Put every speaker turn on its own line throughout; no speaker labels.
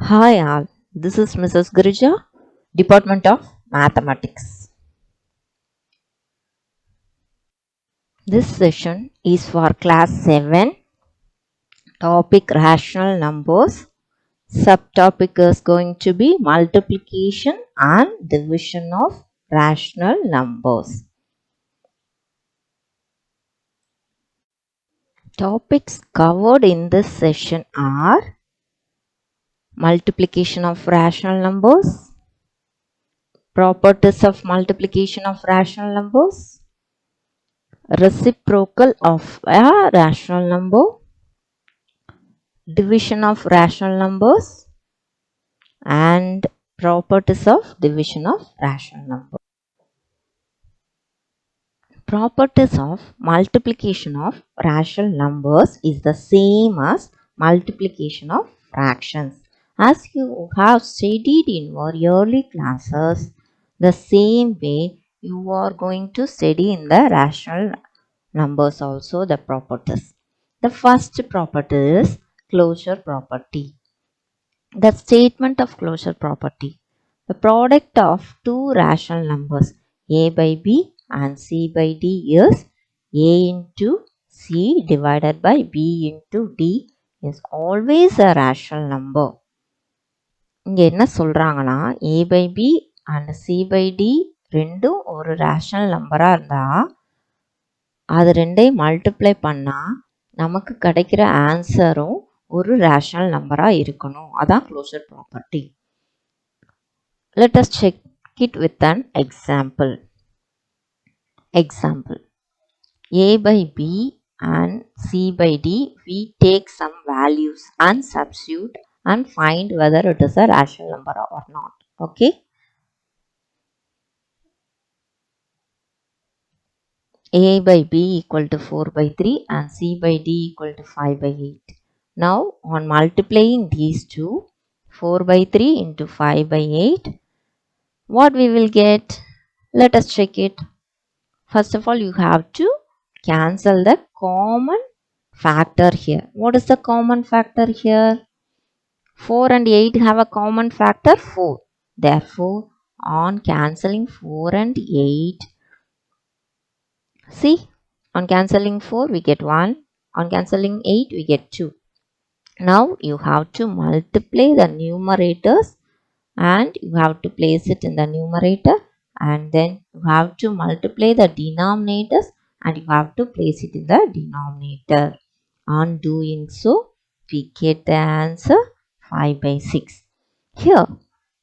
Hi all, this is Mrs. Girija, Department of Mathematics. This session is for class 7, topic rational numbers. Subtopic is going to be multiplication and division of rational numbers. Topics covered in this session are multiplication of rational numbers, properties of multiplication of rational numbers, reciprocal of a rational number, division of rational numbers, and properties of division of rational numbers. Properties of multiplication of rational numbers is the same as multiplication of fractions. As you have studied in your early classes, the same way you are going to study in the rational numbers also the properties. The first property is closure property. The statement of closure property. The product of two rational numbers a by b and c by d is a into c divided by b into d is always a rational number. இங்க என்ன சொல்றாங்கன்னா a by b and c by d ரெண்டும் ஒரு rational நம்பரா இருந்தா அது ரெண்டையும் multiply பண்ணா நமக்கு கிடைக்கிற ஆன்சரும் ஒரு ரேஷனல் நம்பரா இருக்கணும். அதான் closure property. Let us check it with an example. A by b and c by d, we take some values and substitute and find whether it is a rational number or not. Okay. A by b equal to 4 by 3 and c by d equal to 5 by 8. Now on multiplying these two, 4 by 3 into 5 by 8, what we will get? Let us check it. First of all, you have to cancel the common factor here. What is the common factor here? 4 and 8 have a common factor 4. Therefore, on cancelling 4 and 8, see, on cancelling 4 we get 1, on cancelling 8 we get 2. Now you have to multiply the numerators and you have to place it in the numerator, and then you have to multiply the denominators and you have to place it in the denominator. On doing so, we get the answer 5 by 6. Here,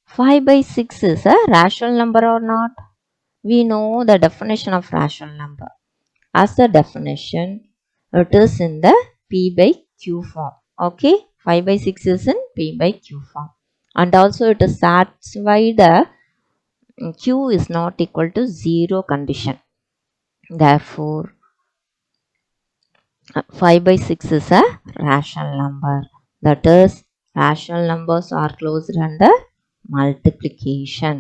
5 by 6 is a rational number or not? We know the definition of rational number. As the definition, it is in the P by Q form. Okay, 5 by 6 is in P by Q form. And also it is satisfied the Q is not equal to 0 condition. Therefore, 5 by 6 is a rational number. That is, rational numbers are closed under multiplication.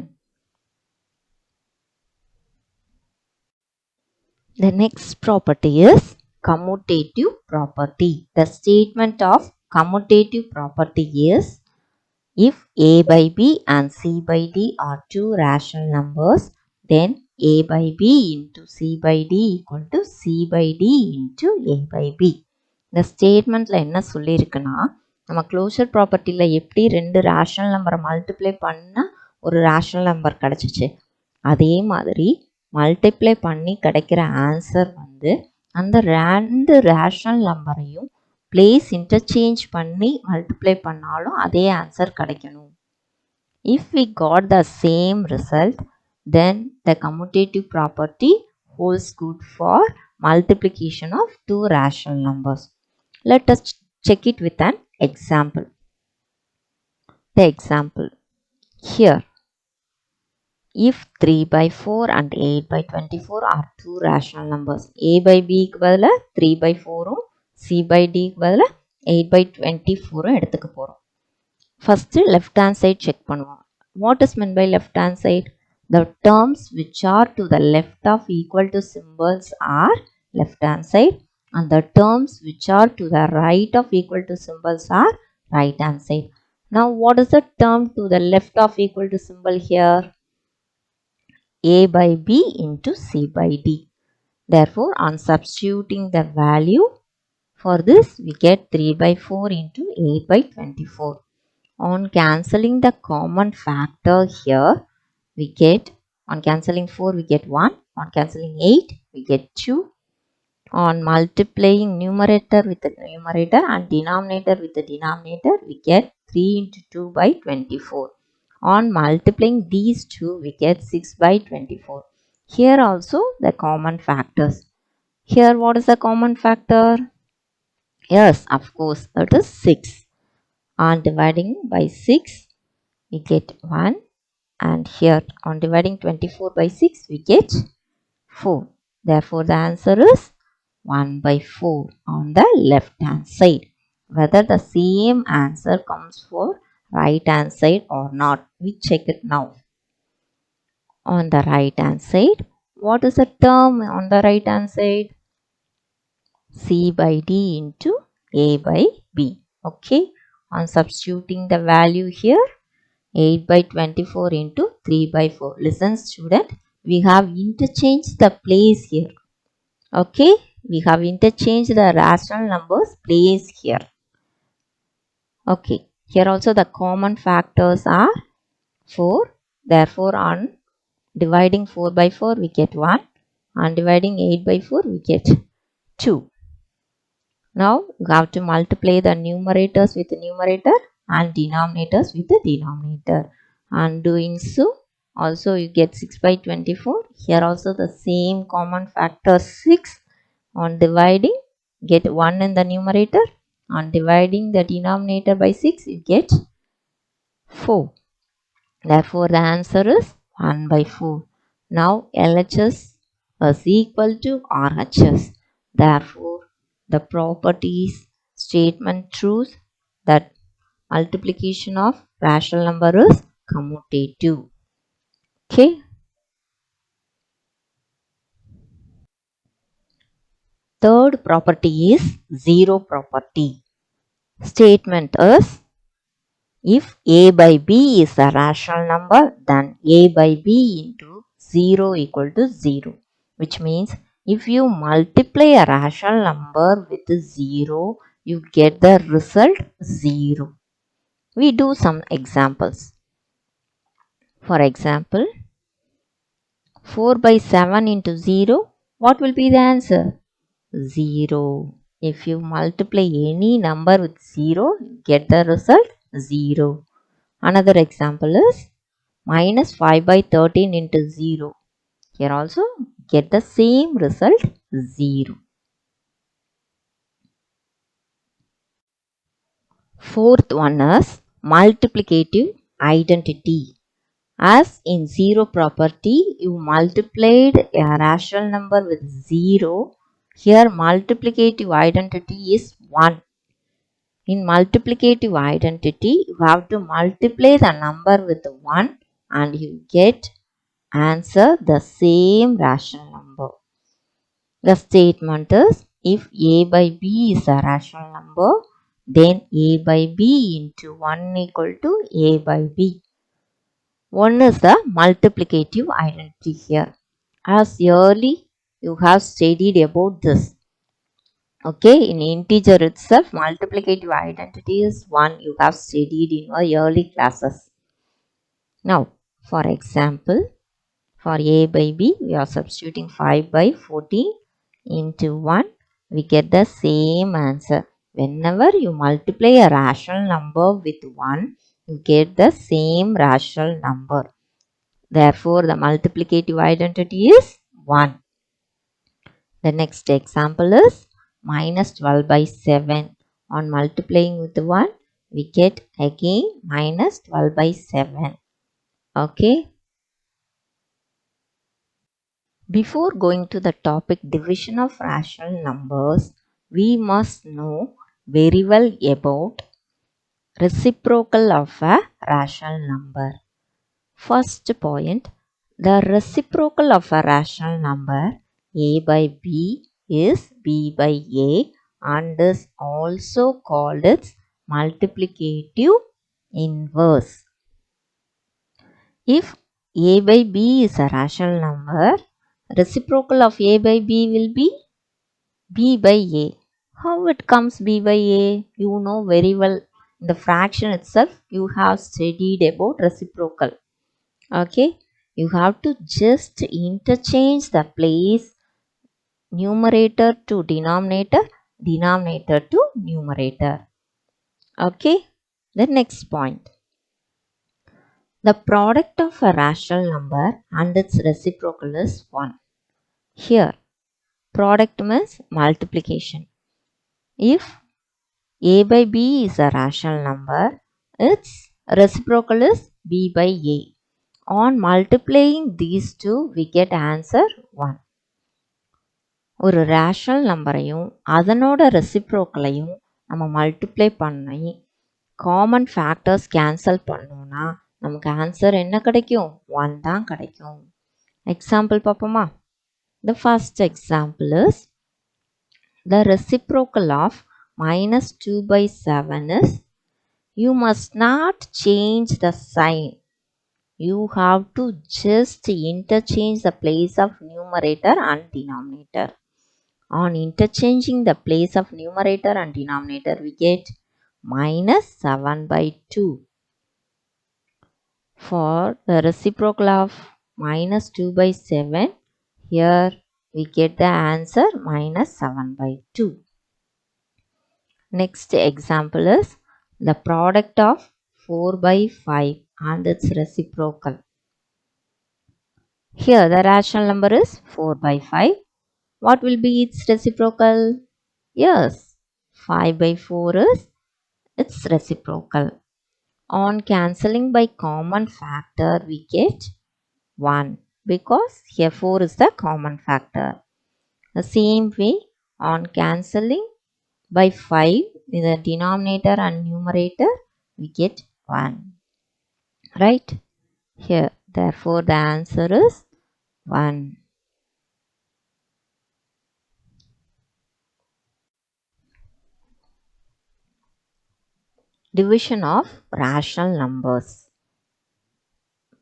The next property is commutative property. The statement of commutative property is, if a by b and c by d are two rational numbers, then a by b into c by d equal to c by d into a by b. இந்த ஸ்டேட்மெண்ட்டில் என்ன சொல்லியிருக்குன்னா, நம்ம closure ப்ராப்பர்ட்டியில் எப்படி ரெண்டு rational நம்பரை multiply பண்ணால் ஒரு rational number கிடச்சிச்சு, அதே மாதிரி மல்டிப்ளை பண்ணி கிடைக்கிற ஆன்சர் வந்து அந்த ரெண்டு ரேஷனல் நம்பரையும் பிளேஸ் இன்டர்சேஞ்ச் பண்ணி மல்டிப்ளை பண்ணாலும் அதே ஆன்சர் கிடைக்கணும். If we got the same result, then the commutative property holds good for multiplication of two rational numbers. Let us check it with an example. The example here, if 3 by 4 and 8 by 24 are two rational numbers, a by b க்கு பதிலா 3 by 4 c by d க்கு பதிலா 8 by 24 எடுத்துக்க போறோம். First left hand side check பண்ணுவோம். What is meant by left hand side? The terms which are to the left of equal to symbols are left hand side, and the terms which are to the right of equal to symbols are right hand side. Now what is the term to the left of equal to symbol here? A by B into C by D. Therefore, on substituting the value for this, we get 3 by 4 into 8 by 24. On cancelling the common factor here, we get, on cancelling 4, we get 1. On cancelling 8, we get 2. On multiplying numerator with the numerator and denominator with the denominator, we get 3 into 2 by 24. On multiplying these two, we get 6 by 24. Here also the common factors. Here what is the common factor? Yes, of course, that is 6. On dividing by 6, we get 1. And here on dividing 24 by 6, we get 4. Therefore, the answer is 1 by 4 on the left hand side. Whether the same answer comes for right hand side or not, we check it now. On the right hand side, what is the term on the right hand side? C by D into A by B. Okay. On substituting the value here, 8 by 24 into 3 by 4. Listen student, we have interchanged the place here. Okay, we have interchanged the rational numbers place here. Okay, here also the common factors are 4. Therefore, on dividing 4 by 4, we get 1. On dividing 8 by 4, we get 2. Now, you have to multiply the numerators with the numerator and denominators with the denominator. And doing so, also you get 6 by 24. Here also the same common factor 6. On dividing, get 1 in the numerator. On dividing the denominator by 6, you get 4. Therefore, the answer is 1 by 4. Now, LHS is equal to RHS. Therefore, the properties statement proves that multiplication of rational number is commutative. Okay. Third property is zero property. Statement is, if A by B is a rational number, then A by B into 0 equal to 0. Which means if you multiply a rational number with 0, you get the result 0. We do some examples. For example, 4 by 7 into 0, what will be the answer? 0. If you multiply any number with 0, you get the result 0. Another example is minus 5 by 13 into 0. Here also get the same result 0. Fourth one is multiplicative identity. As in zero property, you multiplied a rational number with 0. Here multiplicative identity is 1. In multiplicative identity, you have to multiply the number with 1 and you get answer the same rational number. The statement is, if A by B is a rational number, then A by B into 1 equal to A by B. 1 is the multiplicative identity here. As early you have studied about this. Okay, in integer itself, multiplicative identity is 1. You have studied in your early classes. Now, for example, for A by B, we are substituting 5 by 14 into 1. We get the same answer. Whenever you multiply a rational number with 1, you get the same rational number. Therefore, the multiplicative identity is 1. The next example is minus 12 by 7. On multiplying with 1, we get again minus 12 by 7. Okay. Before going to the topic division of rational numbers, we must know very well about reciprocal of a rational number. First point, the reciprocal of a rational number A by B is B by A and is also called its multiplicative inverse. If a by b is a rational number, reciprocal of a by b will be b by a. How it comes b by a? You know very well. In the fraction itself, you have studied about reciprocal. Okay, you have to just interchange the place numerator to denominator, denominator to numerator. Okay, the next point. The product of a rational number and its reciprocal is 1. Here, product means multiplication. If a by b is a rational number, its reciprocal is b by a. On multiplying these two, we get answer 1. ஒரு rational நம்பரையும் அதனோட ரெசிப்ரோக்கலையும் நம்ம multiply பண்ணி common factors cancel பண்ணோம்னா நமக்கு answer என்ன கிடைக்கும்? 1 தான் கிடைக்கும். எக்ஸாம்பிள் பார்ப்போமா? The first example is the reciprocal of minus 2 by 7 is, you must not change the sign. You have to just interchange the place of numerator and denominator. On interchanging the place of numerator and denominator, we get minus 7 by 2. For the reciprocal of minus 2 by 7, here we get the answer minus 7 by 2. Next example is the product of 4 by 5 and its reciprocal. Here the rational number is 4 by 5. What will be its reciprocal? Yes, 5 by 4 is its reciprocal. On cancelling by common factor, we get 1 because here 4 is the common factor. The same way, on cancelling by 5 in the denominator and numerator, we get 1. Right? Here, therefore, the answer is 1. Division of rational numbers.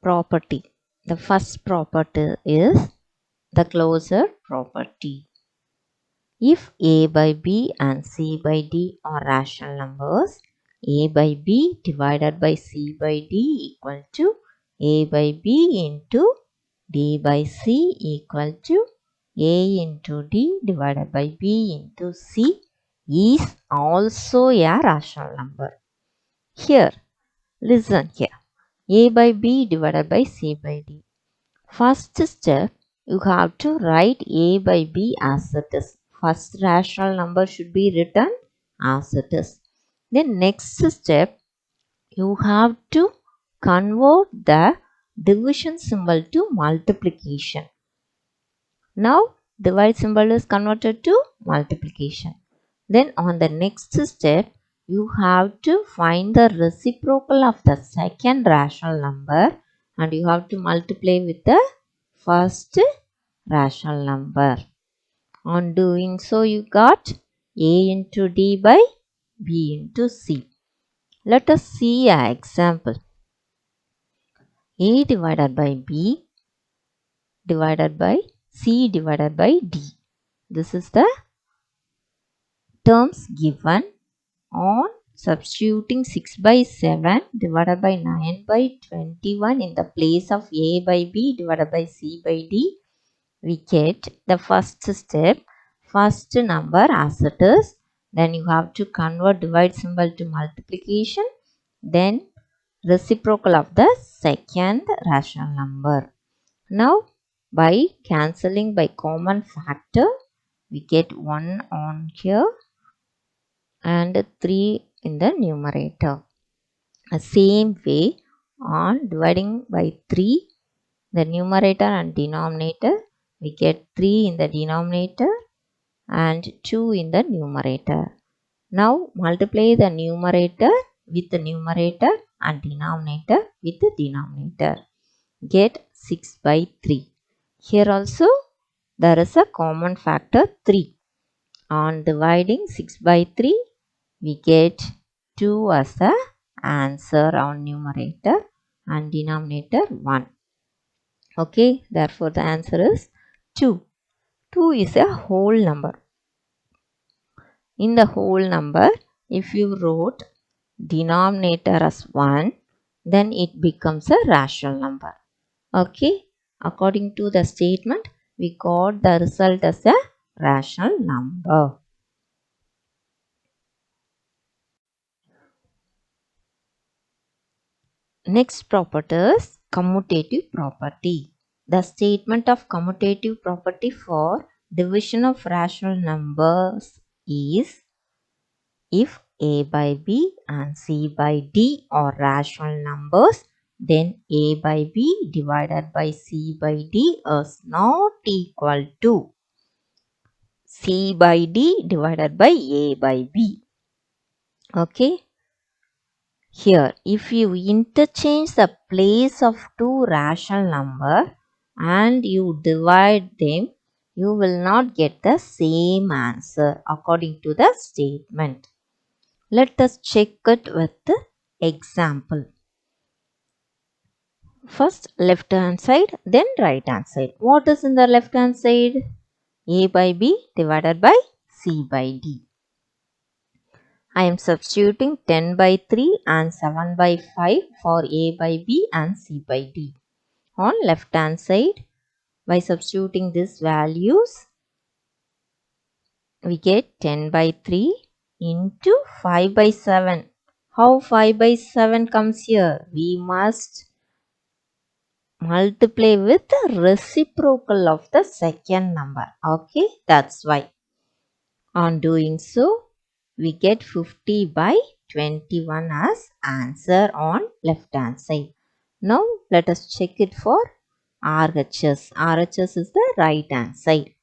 Property. The first property is the closure property. If a by b and c by d are rational numbers, a by b divided by c by d equal to a by b into d by c equal to a into d divided by b into c is also a rational number. Here, listen here. A by b divided by c by d. First step, you have to write a by b as it is. First rational number should be written as it is. Then next step, you have to convert the division symbol to multiplication. Now, divide symbol is converted to multiplication. Then on the next step, you have to find the reciprocal of the second rational number and you have to multiply with the first rational number. On doing so, you got a into d by b into c. Let us see an example. A divided by b divided by c divided by d. This is the terms given. On substituting 6 by 7 divided by 9 by 21 in the place of a by b divided by c by d, we get the first step, first number as it is. Then you have to convert divide symbol to multiplication. Then reciprocal of the second rational number. Now by cancelling by common factor, we get 1 on here and 3 in the numerator. The same way, on dividing by 3, the numerator and denominator, we get 3 in the denominator and 2 in the numerator. Now multiply the numerator with the numerator and denominator with the denominator. Get 6 by 3. Here also there is a common factor 3. On dividing 6 by 3, we get 2 as the answer on numerator and denominator 1. Okay, therefore the answer is 2. 2 is a whole number. In the whole number, if you wrote denominator as 1, then it becomes a rational number. Okay, according to the statement, we got the result as a rational number. Next property is commutative property. The statement of commutative property for division of rational numbers is if a by b and c by d are rational numbers, then a by b divided by c by d is not equal to c by d divided by a by b. Okay. Here, if you interchange the place of two rational numbers and you divide them, you will not get the same answer according to the statement. Let us check it with the example. First left hand side, then right hand side. What is in the left hand side? A by b divided by c by d. I am substituting 10 by 3 and 7 by 5 for a by b and c by d. On left hand side, by substituting these values, we get 10 by 3 into 5 by 7. How 5 by 7 comes here? We must multiply with the reciprocal of the second number. Okay, that's why. On doing so, we get 50 by 21 as answer on left hand side. Now let us check it for RHS. RHS is the right hand side.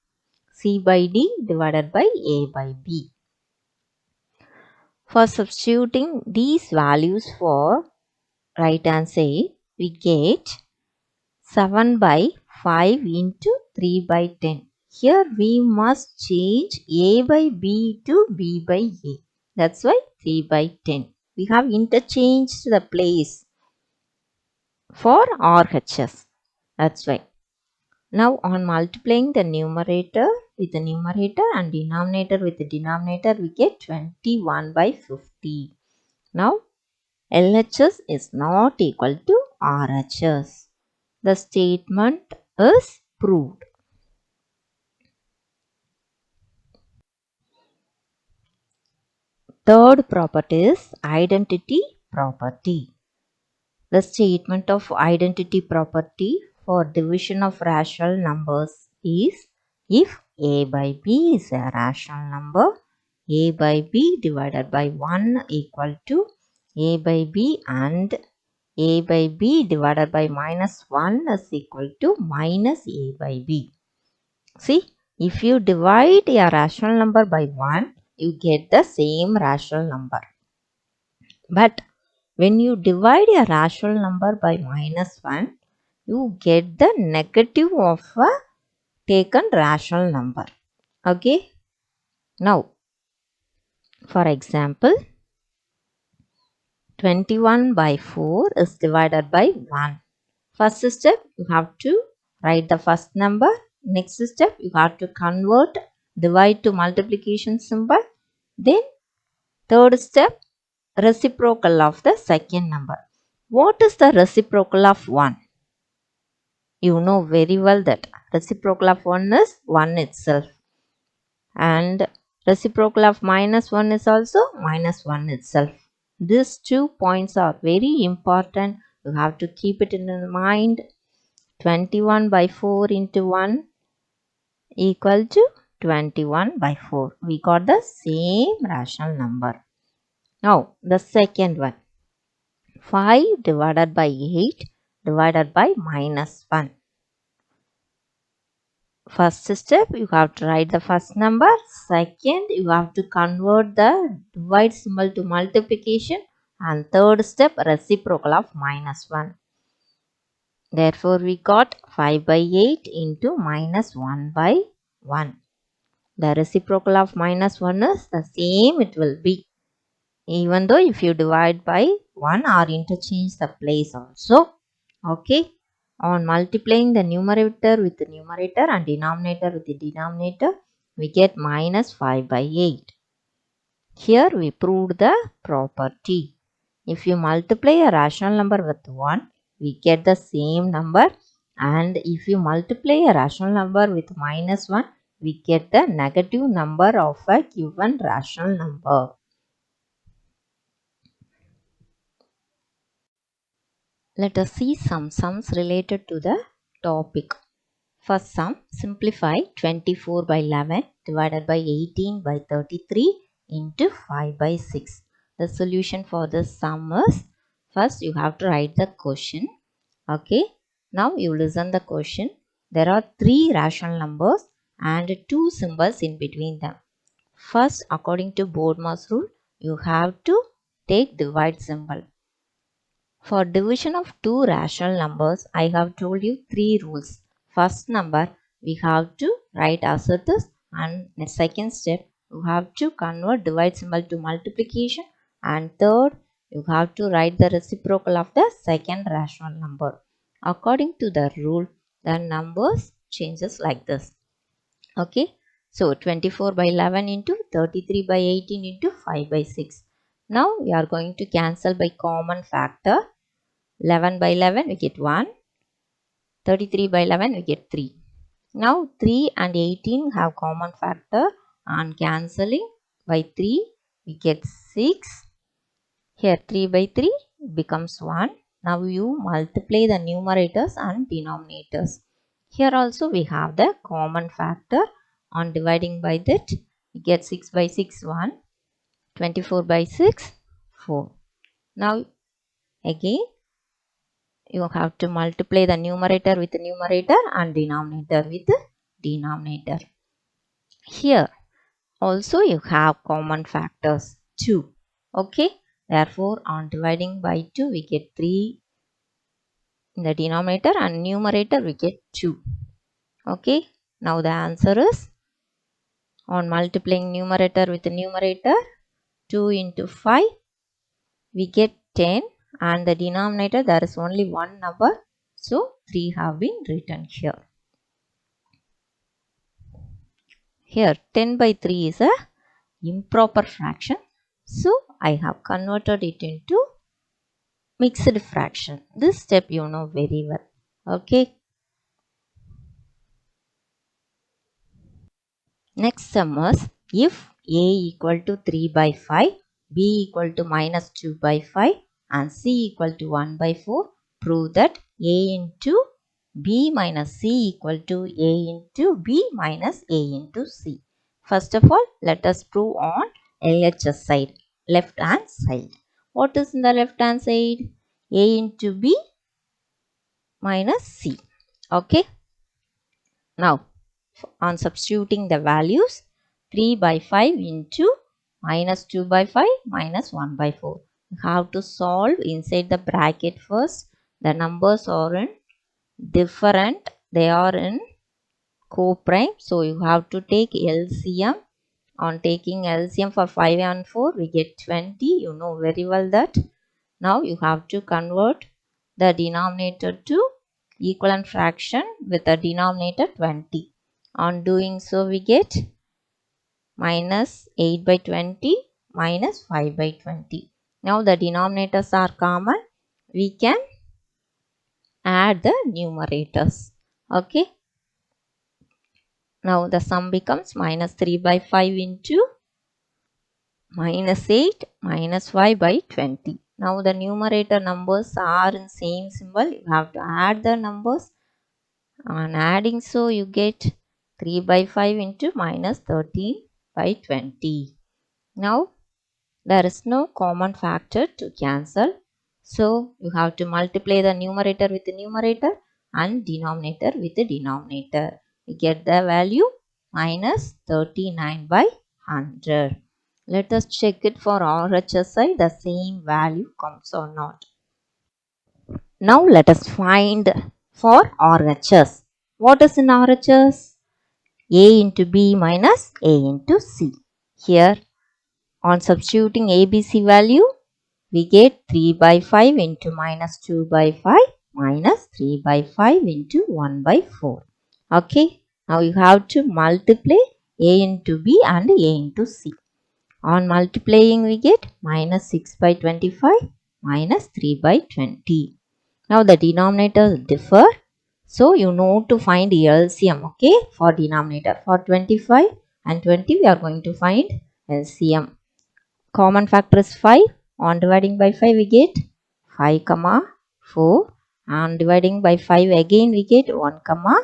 C by D divided by A by B. For substituting these values for right hand side, we get 7 by 5 into 3 by 10. Here we must change A by B to B by A. That's why 3 by 10. We have interchanged the place for RHS. That's why. Now on multiplying the numerator with the numerator and denominator with the denominator, we get 21 by 50. Now LHS is not equal to RHS. The statement is proved. Third property is identity property. The statement of identity property for division of rational numbers is if a by b is a rational number, a by b divided by 1 equal to a by b and a by b divided by minus 1 is equal to minus a by b. See, if you divide a rational number by 1, you get the same rational number. But when you divide a rational number by minus 1, you get the negative of a taken rational number. Okay. Now, for example, 21 by 4 is divided by 1. First step, you have to write the first number. Next step, you have to convert divide to multiplication symbol. Then third step, reciprocal of the second number. What is the reciprocal of 1? You know very well that reciprocal of 1 is 1 itself. And reciprocal of minus 1 is also minus 1 itself. These 2 points are very important. You have to keep it in mind. 21 by 4 into 1 equal to 21 by 4. We got the same rational number. Now, the second one. 5 divided by 8 divided by minus 1. First step, you have to write the first number. Second, you have to convert the divide symbol to multiplication. And third step, reciprocal of minus 1. Therefore, we got 5 by 8 into minus 1 by 1. The reciprocal of minus 1 is the same it will be. Even though if you divide by 1 or interchange the place also. Okay. On multiplying the numerator with the numerator and denominator with the denominator, we get minus 5 by 8. Here we proved the property. If you multiply a rational number with 1, we get the same number, and if you multiply a rational number with minus 1, we get the negative number of a given rational number. Let us see some sums related to the topic. First sum, simplify 24 by 11 divided by 18 by 33 into 5 by 6. The solution for this sum is, first you have to write the question. Okay, now you listen the question. There are 3 rational numbers and 2 symbols in between them. First, according to BODMAS rule, you have to take divide symbol. For division of 2 rational numbers, I have told you 3 rules. First number, we have to write as it is, and the second step, you have to convert divide symbol to multiplication, and third, you have to write the reciprocal of the second rational number. According to the rule, the numbers changes like this. Okay, so 24 by 11 into 33 by 18 into 5 by 6. Now we are going to cancel by common factor. 11 by 11 we get 1, 33 by 11 we get 3. Now 3 and 18 have common factor, and cancelling by 3 we get 6. Here 3 by 3 becomes 1. Now you multiply the numerators and denominators. Here also we have the common factor. On dividing by that, we get 6 by 6 1, 24 by 6 4. Now again you have to multiply the numerator with the numerator and denominator with the denominator. Here also you have common factors 2. Okay, therefore on dividing by 2 we get 3 in the denominator, and numerator we get 2. Okay, now the answer is, on multiplying numerator with the numerator, 2 into 5 we get 10, and the denominator there is only one number, so 3 have been written here. Here 10 by 3 is a improper fraction, so I have converted it into mixed fraction. This step you know very well. Okay. Next sum is, if a equal to 3 by 5, b equal to minus 2 by 5 and c equal to 1 by 4, prove that a into b minus c equal to a into b minus a into c. First of all, let us prove on LHS side, left hand side. What is in the left hand side? A into b minus c. Okay. Now, on substituting the values, 3 by 5 into minus 2 by 5 minus 1 by 4. You have to solve inside the bracket first. The numbers are in different. They are in co-prime. So, you have to take LCM. On taking LCM for 5 and 4, we get 20. You know very well that. Now, you have to convert the denominator to equivalent fraction with the denominator 20. On doing so, we get minus 8 by 20 minus 5 by 20. Now the denominators are common. We can add the numerators. Okay. Now the sum becomes minus 3 by 5 into minus 8 minus 5 by 20. Now the numerator numbers are in same symbol. You have to add the numbers. On adding so, you get 3 by 5 into minus 13 by 20. Now there is no common factor to cancel. So you have to multiply the numerator with the numerator and denominator with the denominator. We get the value minus 39 by 100. Let us check it for RHSI, the same value comes or not. Now let us find for RHS. What is in RHS? A into B minus A into C. Here, on substituting ABC value, we get 3 by 5 into minus 2 by 5 minus 3 by 5 into 1 by 4. Okay. Now you have to multiply A into B and A into C. On multiplying we get minus 6 by 25 minus 3 by 20. Now the denominators differ. So you know to find LCM, okay, for denominator. For 25 and 20 we are going to find LCM. Common factor is 5. On dividing by 5 we get 5 comma 4. On dividing by 5 again we get 1 comma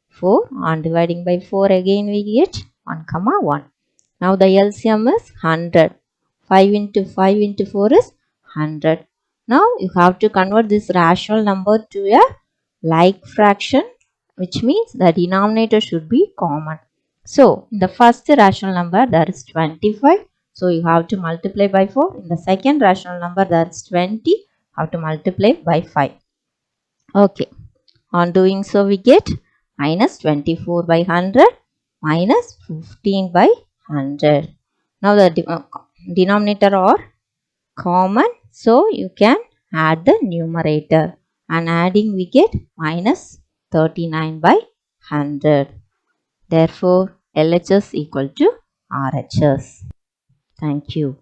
4. On dividing by 4 again we get 1 comma 1. Now the LCM is 100. 5 into 5 into 4 is 100. Now you have to convert this rational number to a like fraction, which means the denominator should be common. So in the first rational number there is 25. So you have to multiply by 4. In the second rational number there is 20. You have to multiply by 5. Okay. On doing so we get minus 24 by 100 minus 15 by 100. Now the denominator are common, so you can add the numerator, and adding we get minus 39 by 100. Therefore LHS equal to RHS. Thank you.